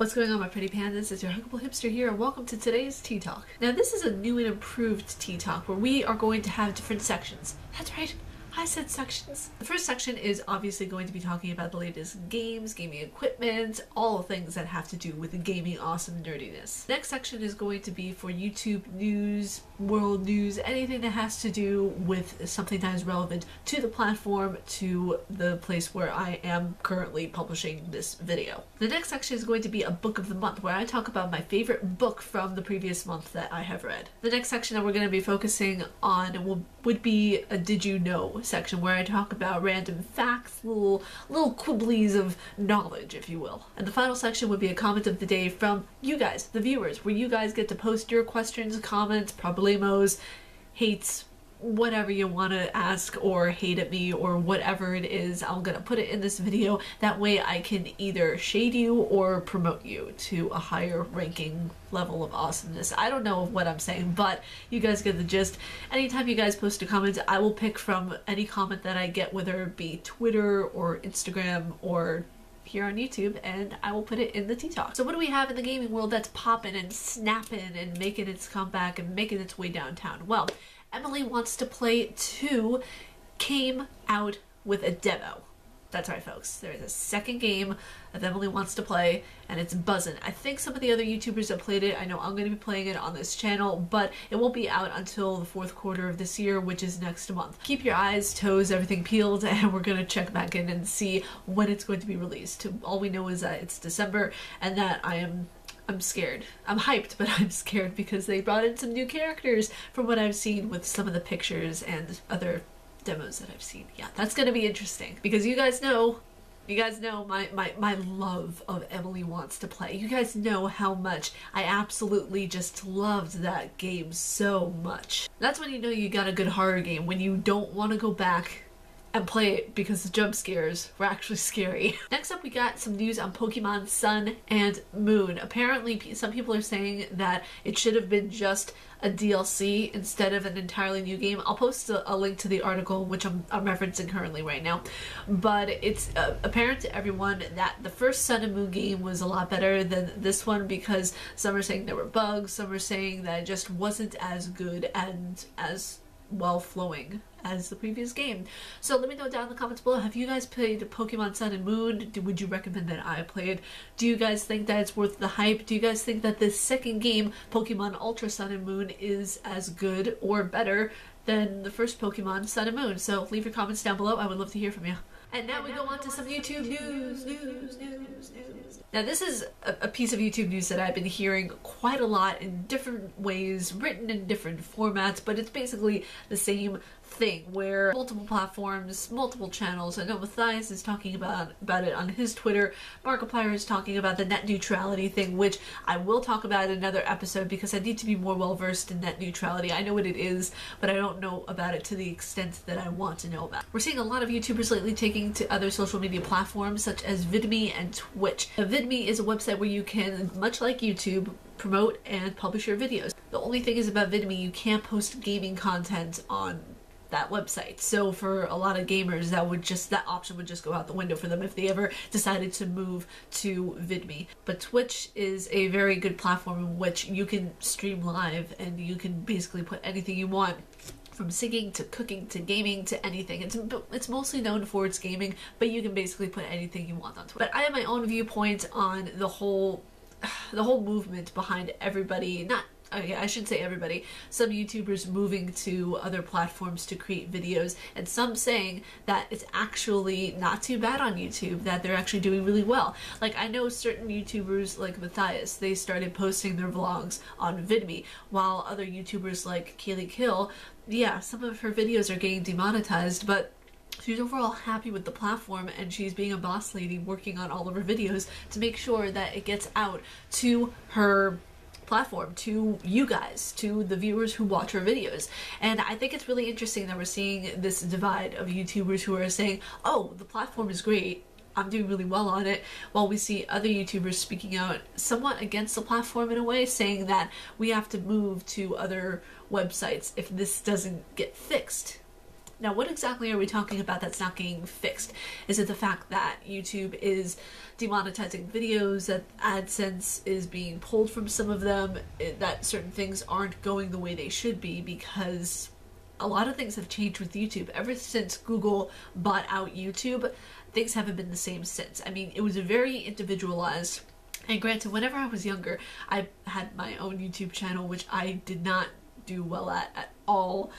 What's going on, my pretty pandas? It's your Huggable Hipster here, and welcome to today's Tea Talk. Now, this is a new and improved Tea Talk where we are going to have different sections. That's right, I said sections. The first section is obviously going to be talking about the latest games, gaming equipment, all the things that have to do with the gaming awesome nerdiness. The next section is going to be for YouTube news, world news, anything that has to do with something that is relevant to the platform, to the place where I am currently publishing this video. The next section is going to be a book of the month where I talk about my favorite book from the previous month that I have read. The next section that we're going to be focusing on would be a Did You Know section where I talk about random facts, little quibblies of knowledge, if you will. And the final section would be a comment of the day from you guys, the viewers, where you guys get to post your questions, comments, problemos, hates, whatever you want to ask or hate at me or whatever it is. I'm gonna put it in this video. That way I can either shade you or promote you to a higher ranking level of awesomeness. I don't know what I'm saying, but you guys get the gist. Anytime you guys post a comment, I will pick from any comment that I get, whether it be Twitter or Instagram or here on YouTube, and I will put it in the Tea Talk. So what do we have in the gaming world that's popping and snapping and making its comeback and making its way downtown? Well, Emily Wants to Play 2 came out with a demo. That's right, folks. There's a second game of Emily Wants to Play, and it's buzzing. I think some of the other YouTubers have played it. I know I'm going to be playing it on this channel, but it won't be out until the fourth quarter of this year, which is next month. Keep your eyes, toes, everything peeled, and we're going to check back in and see when it's going to be released. All we know is that it's December, and that I'm scared. I'm hyped, but I'm scared because they brought in some new characters from what I've seen with some of the pictures and other demos that I've seen. Yeah, that's gonna be interesting because you guys know my love of Emily Wants to Play. You guys know how much I absolutely just loved that game so much. That's when you know you got a good horror game, when you don't want to go back and play it because the jump scares were actually scary. Next up, we got some news on Pokemon Sun and Moon. Apparently, some people are saying that it should have been just a DLC instead of an entirely new game. I'll post a link to the article, which I'm referencing currently right now. But it's apparent to everyone that the first Sun and Moon game was a lot better than this one because some are saying there were bugs, some are saying that it just wasn't as good and as well flowing as the previous game. So let me know down in the comments below, have you guys played Pokemon Sun and Moon? Would you recommend that I play it? Do you guys think that it's worth the hype? Do you guys think that this second game, Pokemon Ultra Sun and Moon, is as good or better than the first Pokemon Sun and Moon? So leave your comments down below. I would love to hear from you. And now we go on to some YouTube news. Now this is a piece of YouTube news that I've been hearing quite a lot in different ways, written in different formats, but it's basically the same thing where multiple platforms, multiple channels. I know Matthias is talking about it on his Twitter. Markiplier is talking about the net neutrality thing, which I will talk about in another episode because I need to be more well versed in net neutrality. I know what it is, but I don't know about it to the extent that I want to know about. We're seeing a lot of YouTubers lately taking to other social media platforms such as VidMe and Twitch. Now, VidMe is a website where you can, much like YouTube, promote and publish your videos. The only thing is about VidMe, you can't post gaming content on that website. So for a lot of gamers, that option would just go out the window for them if they ever decided to move to VidMe. But Twitch is a very good platform in which you can stream live and you can basically put anything you want, from singing to cooking to gaming to anything. It's mostly known for its gaming, but you can basically put anything you want on Twitch. But I have my own viewpoint on the whole movement behind everybody, okay, I should say everybody, some YouTubers moving to other platforms to create videos, and some saying that it's actually not too bad on YouTube, that they're actually doing really well. Like, I know certain YouTubers like Matthias, they started posting their vlogs on VidMe, while other YouTubers like Kaylee Kill, yeah, some of her videos are getting demonetized, but she's overall happy with the platform, and she's being a boss lady working on all of her videos to make sure that it gets out to her platform, to you guys, to the viewers who watch her videos. And I think it's really interesting that we're seeing this divide of YouTubers who are saying, oh, the platform is great, I'm doing really well on it, while we see other YouTubers speaking out somewhat against the platform in a way, saying that we have to move to other websites if this doesn't get fixed. Now, what exactly are we talking about that's not getting fixed? Is it the fact that YouTube is demonetizing videos, that AdSense is being pulled from some of them, that certain things aren't going the way they should be? Because a lot of things have changed with YouTube. Ever since Google bought out YouTube, things haven't been the same since. I mean, it was very individualized. And granted, whenever I was younger, I had my own YouTube channel, which I did not do well at all.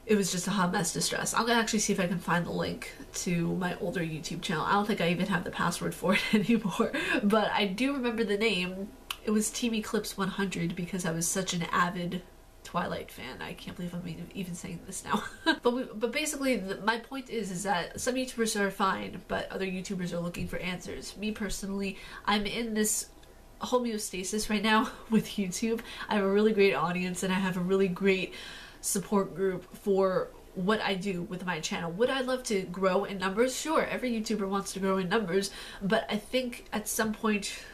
It was just a hot mess to stress. I'll actually see if I can find the link to my older YouTube channel. I don't think I even have the password for it anymore, but I do remember the name. It was Team Eclipse 100 because I was such an avid Twilight fan. I can't believe I'm even saying this now. but basically, my point is that some YouTubers are fine, but other YouTubers are looking for answers. Me personally, I'm in this homeostasis right now with YouTube. I have a really great audience and I have a really great support group for what I do with my channel. Would I love to grow in numbers? Sure, every YouTuber wants to grow in numbers, but I think at some point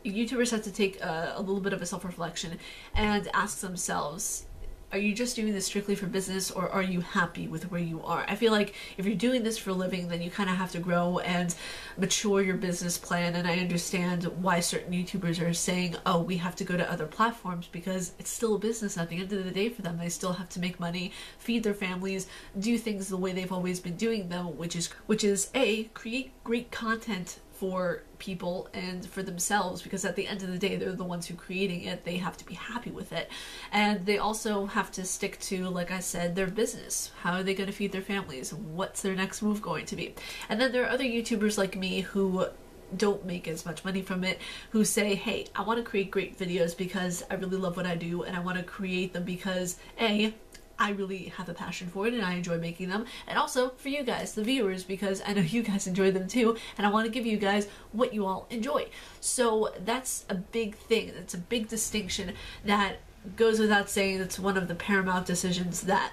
YouTubers have to take a little bit of a self-reflection and ask themselves, are you just doing this strictly for business, or are you happy with where you are? I feel like if you're doing this for a living, then you kind of have to grow and mature your business plan. And I understand why certain YouTubers are saying, oh, we have to go to other platforms, because it's still a business at the end of the day for them. They still have to make money, feed their families, do things the way they've always been doing them, which is A, create great content for people and for themselves, because at the end of the day they're the ones who are creating it. They have to be happy with it, and they also have to stick to, like I said, their business. How are they going to feed their families? What's their next move going to be? And then there are other YouTubers like me who don't make as much money from it, who say, hey, I want to create great videos because I really love what I do, and I want to create them because A, I really have a passion for it and I enjoy making them, and also for you guys, the viewers, because I know you guys enjoy them too, and I want to give you guys what you all enjoy. So that's a big thing. It's a big distinction that goes without saying. It's one of the paramount decisions that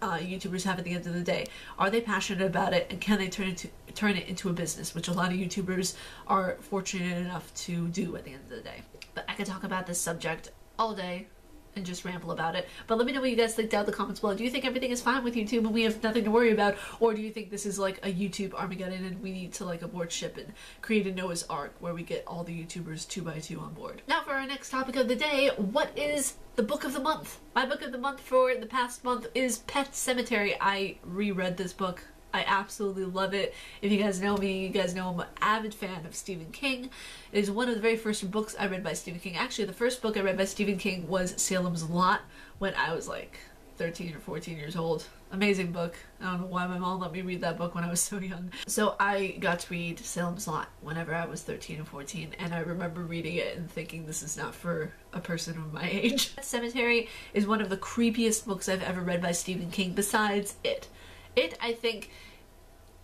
YouTubers have at the end of the day. Are they passionate about it, and can they turn it into a business, which a lot of YouTubers are fortunate enough to do at the end of the day. But I could talk about this subject all day and just ramble about it. But let me know what you guys think down in the comments below. Do you think everything is fine with YouTube and we have nothing to worry about? Or do you think this is like a YouTube Armageddon and we need to like abort ship and create a Noah's Ark where we get all the YouTubers 2 by 2 on board? Now for our next topic of the day, what is the book of the month? My book of the month for the past month is Pet Sematary. I reread this book. I absolutely love it. If you guys know me, you guys know I'm an avid fan of Stephen King. It is one of the very first books I read by Stephen King. Actually, the first book I read by Stephen King was Salem's Lot when I was like 13 or 14 years old. Amazing book. I don't know why my mom let me read that book when I was so young. So I got to read Salem's Lot whenever I was 13 and 14, and I remember reading it and thinking, this is not for a person of my age. Pet Sematary is one of the creepiest books I've ever read by Stephen King, besides It. It, I think,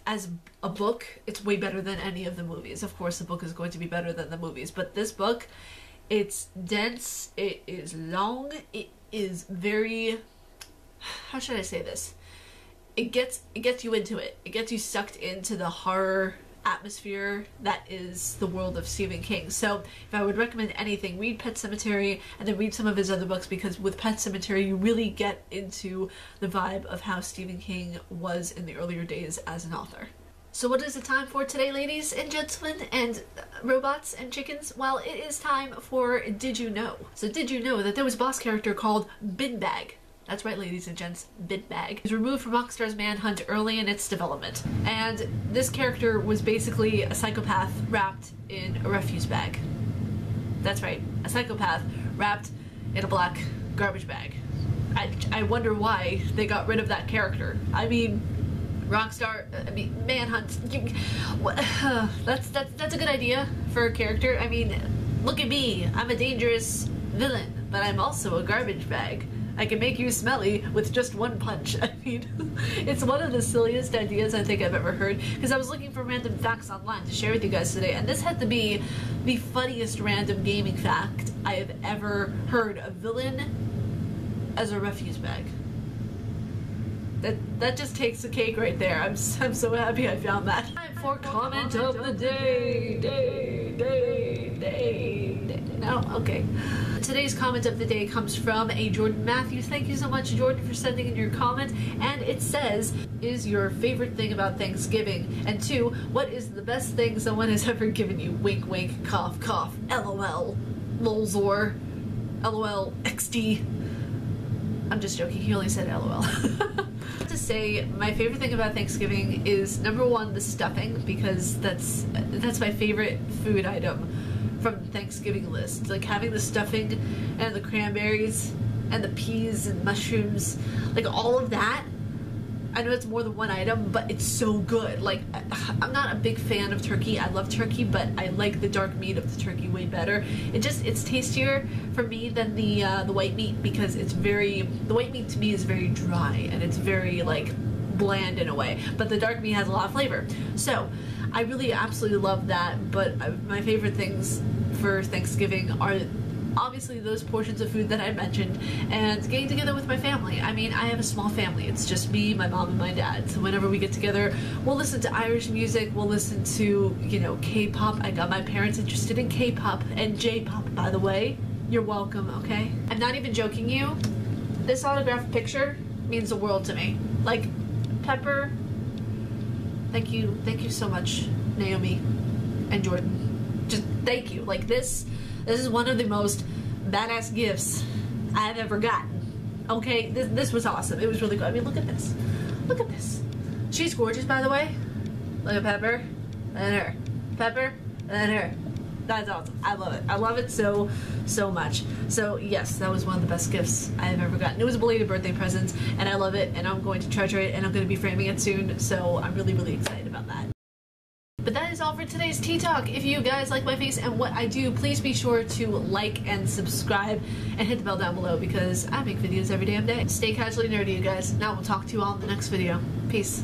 as a book, it's way better than any of the movies. Of course, the book is going to be better than the movies, but this book, it's dense, it is long, it is very, how should I say this? It gets you into it. It gets you sucked into the horror atmosphere that is the world of Stephen King. So if I would recommend anything, read Pet Sematary and then read some of his other books, because with Pet Sematary you really get into the vibe of how Stephen King was in the earlier days as an author. So what is the time for today, ladies and gentlemen and robots and chickens? Well, it is time for Did You Know? So did you know that there was a boss character called Bin Bag? That's right, ladies and gents, Bin Bag. It was removed from Rockstar's Manhunt early in its development. And this character was basically a psychopath wrapped in a refuse bag. That's right, a psychopath wrapped in a black garbage bag. I wonder why they got rid of that character. I mean, Rockstar, Manhunt, that's a good idea for a character. I mean, look at me, I'm a dangerous villain, but I'm also a garbage bag. I can make you smelly with just one punch. I mean, it's one of the silliest ideas I think I've ever heard, because I was looking for random facts online to share with you guys today, and this had to be the funniest random gaming fact I have ever heard. A villain as a refuse bag. That just takes the cake right there. I'm so happy I found that. Time for comment of the day. No, Okay. Today's comment of the day comes from a Jordan Matthews. Thank you so much, Jordan, for sending in your comment. And it says, is your favorite thing about Thanksgiving? And 2, what is the best thing someone has ever given you? Wink, wink, cough, cough, LOL, lolzor, LOL, XD. I'm just joking, he only said LOL. To say my favorite thing about Thanksgiving is number 1, the stuffing, because that's my favorite food item from the Thanksgiving list. Like having the stuffing and the cranberries and the peas and mushrooms, like all of that. I know it's more than one item, but it's so good. Like, I'm not a big fan of turkey. I love turkey, but I like the dark meat of the turkey way better. It's tastier for me than the white meat, because the white meat to me is very dry and it's very like bland in a way, but the dark meat has a lot of flavor. So I really absolutely love that, but my favorite things for Thanksgiving are obviously those portions of food that I mentioned, and getting together with my family. I mean, I have a small family. It's just me, my mom, and my dad. So whenever we get together, we'll listen to Irish music, we'll listen to, you know, K-pop. I got my parents interested in K-pop and J-pop, by the way. You're welcome, okay? I'm not even joking you. This autographed picture means the world to me. Like, Pepper, thank you so much, Naomi and Jordan. Just thank you. Like, this is one of the most badass gifts I've ever gotten. Okay, this was awesome. It was really good. I mean, look at this. Look at this. She's gorgeous, by the way. Look at Pepper and her. Pepper and her. That's awesome. I love it. I love it so much. So yes, that was one of the best gifts I have ever gotten. It was a belated birthday present, and I love it, and I'm going to treasure it, and I'm going to be framing it soon. So I'm really excited about that. But that is all for today's Tea Talk. If you guys like my face and what I do, please be sure to like and subscribe and hit the bell down below, because I make videos every damn day. Stay casually nerdy, you guys. Now we'll talk to you all in the next video. Peace.